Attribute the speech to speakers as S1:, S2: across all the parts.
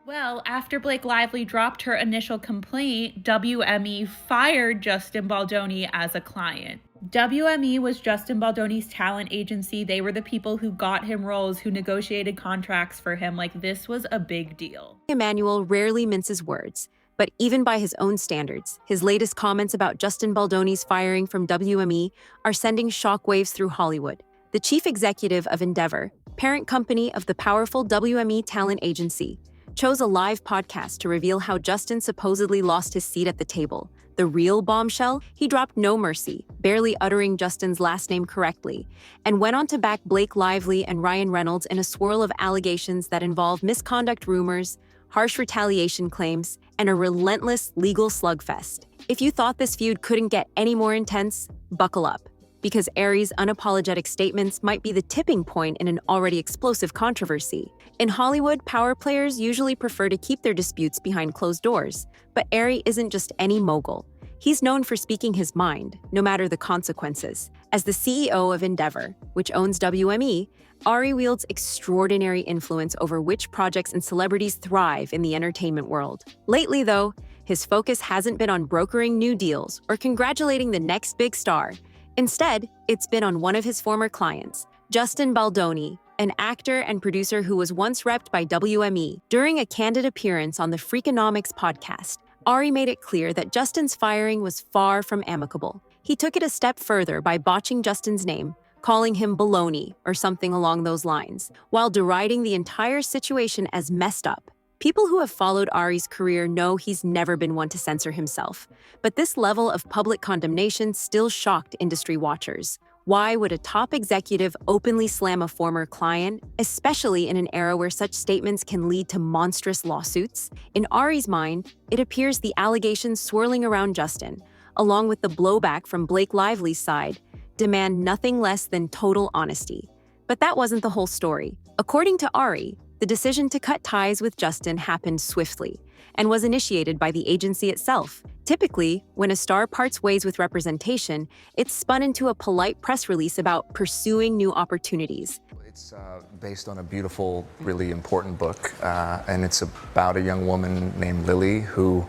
S1: Well, after Blake Lively dropped her initial complaint, WME fired Justin Baldoni as a client. WME was Justin Baldoni's talent agency. They were the people who got him roles, who negotiated contracts for him. Like, this was a big deal.
S2: Emanuel rarely minces words, but even by his own standards, his latest comments about Justin Baldoni's firing from WME are sending shockwaves through Hollywood. The chief executive of Endeavor, parent company of the powerful WME talent agency, chose a live podcast to reveal how Justin supposedly lost his seat at the table. The real bombshell? He dropped no mercy, barely uttering Justin's last name correctly, and went on to back Blake Lively and Ryan Reynolds in a swirl of allegations that involve misconduct rumors, harsh retaliation claims, and a relentless legal slugfest. If you thought this feud couldn't get any more intense, buckle up, because Ari's unapologetic statements might be the tipping point in an already explosive controversy. In Hollywood, power players usually prefer to keep their disputes behind closed doors, but Ari isn't just any mogul. He's known for speaking his mind, no matter the consequences. As the CEO of Endeavor, which owns WME, Ari wields extraordinary influence over which projects and celebrities thrive in the entertainment world. Lately, though, his focus hasn't been on brokering new deals or congratulating the next big star. Instead, it's been on one of his former clients, Justin Baldoni, an actor and producer who was once repped by WME. During a candid appearance on the Freakonomics podcast, Ari made it clear that Justin's firing was far from amicable. He took it a step further by botching Justin's name, calling him baloney or something along those lines, while deriding the entire situation as messed up. People who have followed Ari's career know he's never been one to censor himself, but this level of public condemnation still shocked industry watchers. Why would a top executive openly slam a former client, especially in an era where such statements can lead to monstrous lawsuits? In Ari's mind, it appears the allegations swirling around Justin, along with the blowback from Blake Lively's side, demand nothing less than total honesty. But that wasn't the whole story. According to Ari, the decision to cut ties with Justin happened swiftly and was initiated by the agency itself. Typically, when a star parts ways with representation, it's spun into a polite press release about pursuing new opportunities.
S3: It's based on a beautiful, really important book, and it's about a young woman named Lily who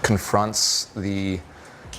S3: confronts the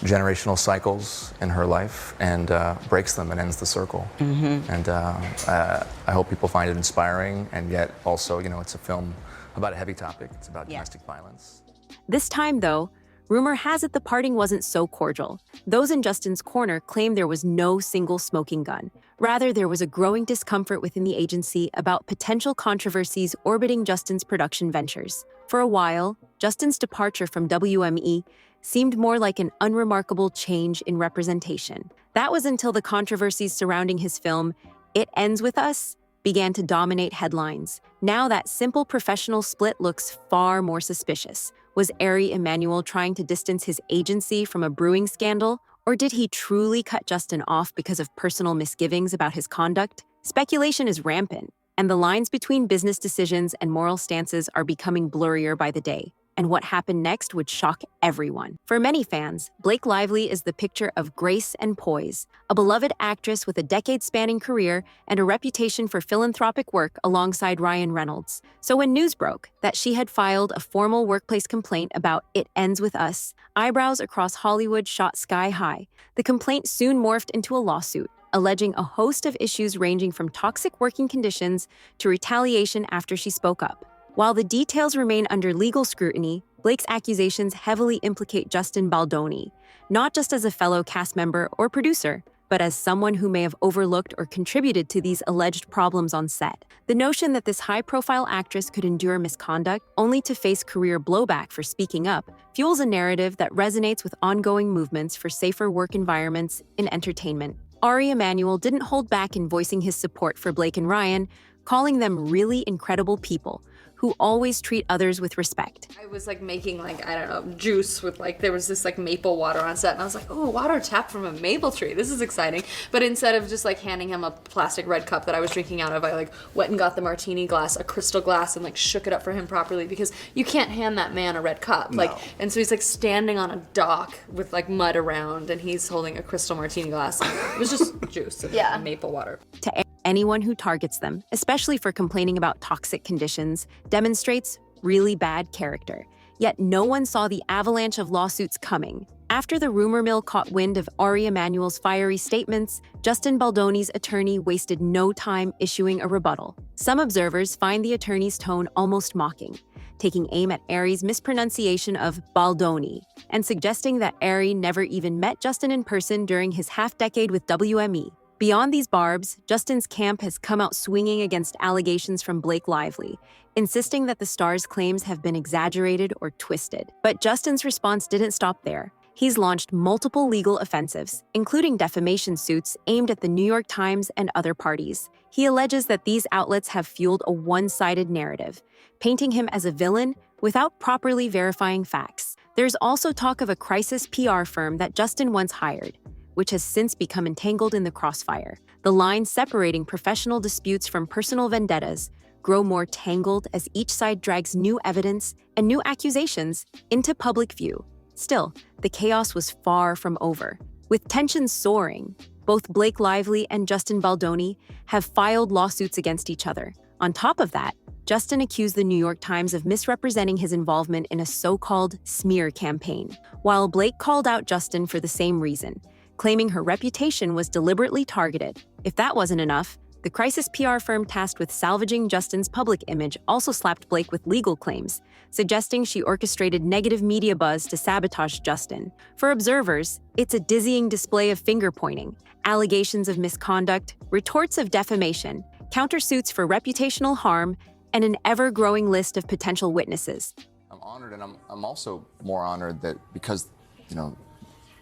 S3: generational cycles in her life and breaks them and ends the circle. And I hope people find it inspiring, and yet also, it's a film about a heavy topic. It's about domestic violence.
S2: This time, though, rumor has it the parting wasn't so cordial. Those in Justin's corner claim there was no single smoking gun. Rather, there was a growing discomfort within the agency about potential controversies orbiting Justin's production ventures. For a while, Justin's departure from WME seemed more like an unremarkable change in representation. That was until the controversies surrounding his film, It Ends With Us, began to dominate headlines. Now that simple professional split looks far more suspicious. Was Ari Emanuel trying to distance his agency from a brewing scandal? Or did he truly cut Justin off because of personal misgivings about his conduct? Speculation is rampant, and the lines between business decisions and moral stances are becoming blurrier by the day. And what happened next would shock everyone. For many fans, Blake Lively is the picture of grace and poise, a beloved actress with a decade-spanning career and a reputation for philanthropic work alongside Ryan Reynolds. So when news broke that she had filed a formal workplace complaint about It Ends With Us, eyebrows across Hollywood shot sky high. The complaint soon morphed into a lawsuit, alleging a host of issues ranging from toxic working conditions to retaliation after she spoke up. While the details remain under legal scrutiny, Blake's accusations heavily implicate Justin Baldoni, not just as a fellow cast member or producer, but as someone who may have overlooked or contributed to these alleged problems on set. The notion that this high-profile actress could endure misconduct only to face career blowback for speaking up fuels a narrative that resonates with ongoing movements for safer work environments in entertainment. Ari Emanuel didn't hold back in voicing his support for Blake and Ryan, calling them really incredible people who always treat others with respect.
S4: I was making I don't know, juice with there was this maple water on set, and I was like, oh, water tapped from a maple tree. This is exciting. But instead of just handing him a plastic red cup that I was drinking out of, I went and got the martini glass, a crystal glass, and shook it up for him properly, because you can't hand that man a red cup.
S3: No.
S4: And so he's standing on a dock with mud around, and he's holding a crystal martini glass. It was just juice and maple water.
S2: To anyone who targets them, especially for complaining about toxic conditions, demonstrates really bad character. Yet no one saw the avalanche of lawsuits coming. After the rumor mill caught wind of Ari Emanuel's fiery statements, Justin Baldoni's attorney wasted no time issuing a rebuttal. Some observers find the attorney's tone almost mocking, taking aim at Ari's mispronunciation of Baldoni and suggesting that Ari never even met Justin in person during his half-decade with WME. Beyond these barbs, Justin's camp has come out swinging against allegations from Blake Lively, insisting that the star's claims have been exaggerated or twisted. But Justin's response didn't stop there. He's launched multiple legal offensives, including defamation suits aimed at the New York Times and other parties. He alleges that these outlets have fueled a one-sided narrative, painting him as a villain without properly verifying facts. There's also talk of a crisis PR firm that Justin once hired, which has since become entangled in the crossfire. The lines separating professional disputes from personal vendettas grow more tangled as each side drags new evidence and new accusations into public view. Still, the chaos was far from over. With tensions soaring, both Blake Lively and Justin Baldoni have filed lawsuits against each other. On top of that, Justin accused the New York Times of misrepresenting his involvement in a so-called smear campaign, while Blake called out Justin for the same reason, claiming her reputation was deliberately targeted. If that wasn't enough, the crisis PR firm tasked with salvaging Justin's public image also slapped Blake with legal claims, suggesting she orchestrated negative media buzz to sabotage Justin. For observers, it's a dizzying display of finger-pointing, allegations of misconduct, retorts of defamation, countersuits for reputational harm, and an ever-growing list of potential witnesses.
S3: I'm honored, and I'm also more honored that because,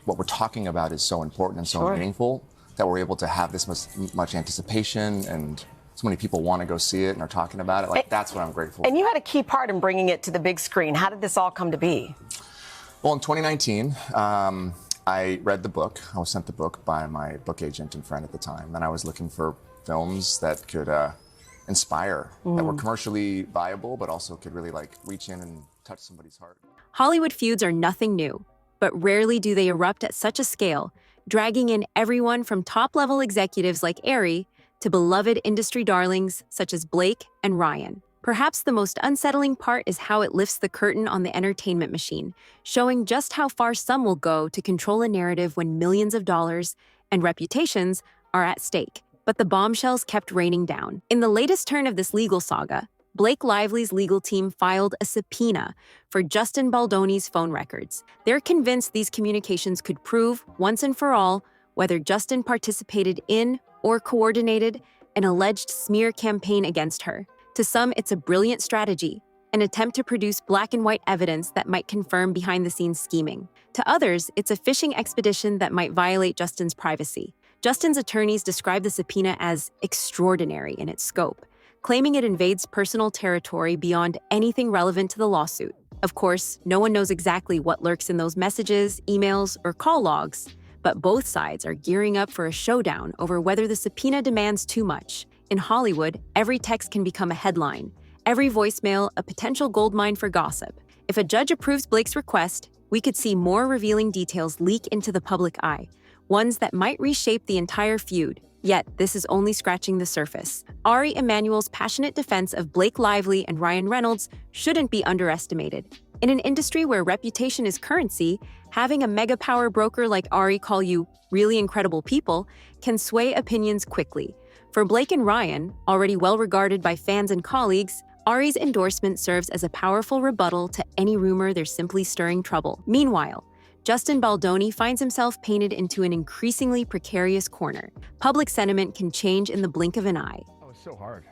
S3: what we're talking about is so important and so meaningful, that we're able to have this much anticipation and so many people want to go see it and are talking about it. That's what I'm grateful for.
S5: And you had a key part in bringing it to the big screen. How did this all come to be?
S3: Well, in 2019, I read the book. I was sent the book by my book agent and friend at the time, and I was looking for films that could inspire, that were commercially viable, but also could really reach in and touch somebody's heart.
S2: Hollywood feuds are nothing new, but rarely do they erupt at such a scale, dragging in everyone from top-level executives like Ari to beloved industry darlings such as Blake and Ryan. Perhaps the most unsettling part is how it lifts the curtain on the entertainment machine, showing just how far some will go to control a narrative when millions of dollars and reputations are at stake. But the bombshells kept raining down. In the latest turn of this legal saga, Blake Lively's legal team filed a subpoena for Justin Baldoni's phone records. They're convinced these communications could prove, once and for all, whether Justin participated in or coordinated an alleged smear campaign against her. To some, it's a brilliant strategy, an attempt to produce black and white evidence that might confirm behind-the-scenes scheming. To others, it's a fishing expedition that might violate Justin's privacy. Justin's attorneys describe the subpoena as extraordinary in its scope, claiming it invades personal territory beyond anything relevant to the lawsuit. Of course, no one knows exactly what lurks in those messages, emails, or call logs, but both sides are gearing up for a showdown over whether the subpoena demands too much. In Hollywood, every text can become a headline, every voicemail a potential goldmine for gossip. If a judge approves Blake's request, we could see more revealing details leak into the public eye, ones that might reshape the entire feud. Yet, this is only scratching the surface. Ari Emanuel's passionate defense of Blake Lively and Ryan Reynolds shouldn't be underestimated. In an industry where reputation is currency, having a mega power broker like Ari call you really incredible people can sway opinions quickly. For Blake and Ryan, already well regarded by fans and colleagues, Ari's endorsement serves as a powerful rebuttal to any rumor they're simply stirring trouble. Meanwhile, Justin Baldoni finds himself painted into an increasingly precarious corner. Public sentiment can change in the blink of an eye.
S6: Oh, it's so hard.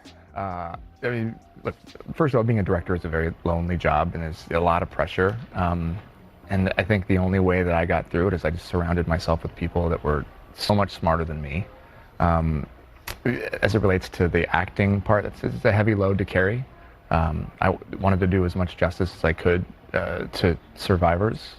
S6: Look, first of all, being a director is a very lonely job and there's a lot of pressure. And I think the only way that I got through it is I just surrounded myself with people that were so much smarter than me. As it relates to the acting part, it's a heavy load to carry. I wanted to do as much justice as I could to survivors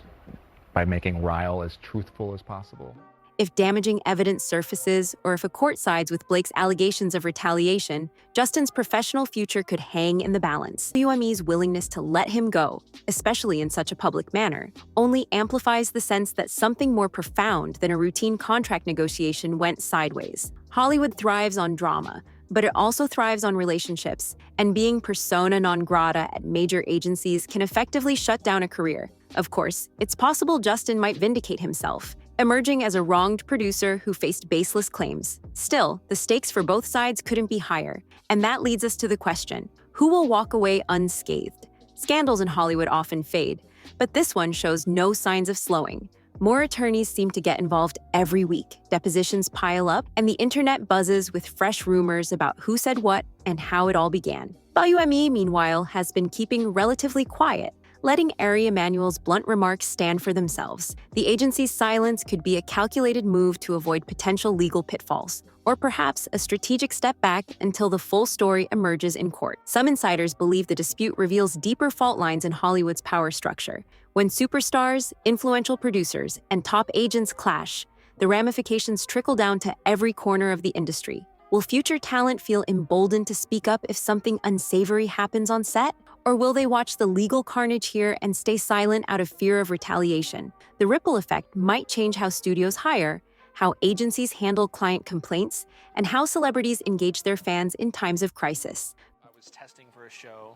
S6: by making Ryle as truthful as possible.
S2: If damaging evidence surfaces, or if a court sides with Blake's allegations of retaliation, Justin's professional future could hang in the balance. WME's willingness to let him go, especially in such a public manner, only amplifies the sense that something more profound than a routine contract negotiation went sideways. Hollywood thrives on drama, but it also thrives on relationships, and being persona non grata at major agencies can effectively shut down a career. Of course, it's possible Justin might vindicate himself, emerging as a wronged producer who faced baseless claims. Still, the stakes for both sides couldn't be higher, and that leads us to the question, who will walk away unscathed? Scandals in Hollywood often fade, but this one shows no signs of slowing. More attorneys seem to get involved every week, depositions pile up, and the internet buzzes with fresh rumors about who said what and how it all began. WME, meanwhile, has been keeping relatively quiet, letting Ari Emanuel's blunt remarks stand for themselves. The agency's silence could be a calculated move to avoid potential legal pitfalls, or perhaps a strategic step back until the full story emerges in court. Some insiders believe the dispute reveals deeper fault lines in Hollywood's power structure. When superstars, influential producers, and top agents clash, the ramifications trickle down to every corner of the industry. Will future talent feel emboldened to speak up if something unsavory happens on set? Or will they watch the legal carnage here and stay silent out of fear of retaliation? The ripple effect might change how studios hire, how agencies handle client complaints, and how celebrities engage their fans in times of crisis.
S7: I was testing for a show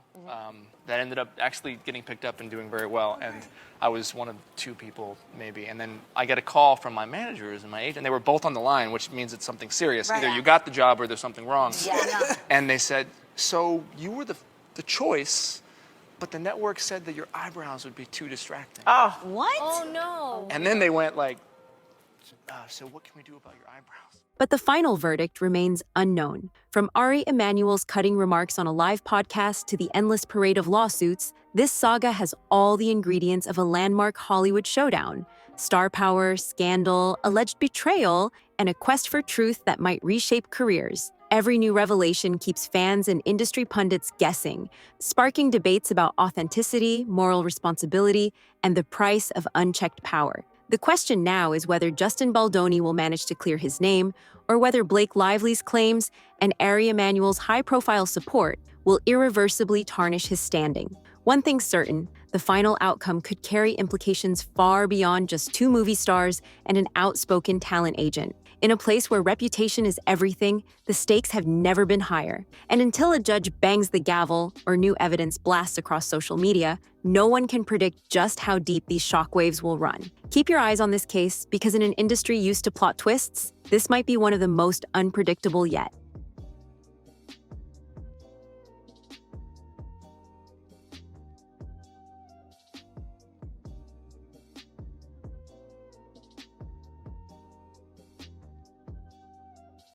S7: that ended up actually getting picked up and doing very well, and I was one of 2 people maybe, and then I get a call from my managers and my agent. They were both on the line, which means it's something serious.
S5: Right.
S7: Either you got the job or there's something wrong.
S5: Yeah.
S7: And they said, so you were the choice, but the network said that your eyebrows would be too distracting.
S5: Oh,
S8: What? Oh no.
S7: And then they went like, so what can we do about your eyebrows?
S2: But the final verdict remains unknown. From Ari Emanuel's cutting remarks on a live podcast to the endless parade of lawsuits, this saga has all the ingredients of a landmark Hollywood showdown. Star power, scandal, alleged betrayal, and a quest for truth that might reshape careers. Every new revelation keeps fans and industry pundits guessing, sparking debates about authenticity, moral responsibility, and the price of unchecked power. The question now is whether Justin Baldoni will manage to clear his name, or whether Blake Lively's claims and Ari Emanuel's high-profile support will irreversibly tarnish his standing. One thing's certain, the final outcome could carry implications far beyond just 2 movie stars and an outspoken talent agent. In a place where reputation is everything, the stakes have never been higher. And until a judge bangs the gavel or new evidence blasts across social media, no one can predict just how deep these shockwaves will run. Keep your eyes on this case, because in an industry used to plot twists, this might be one of the most unpredictable yet.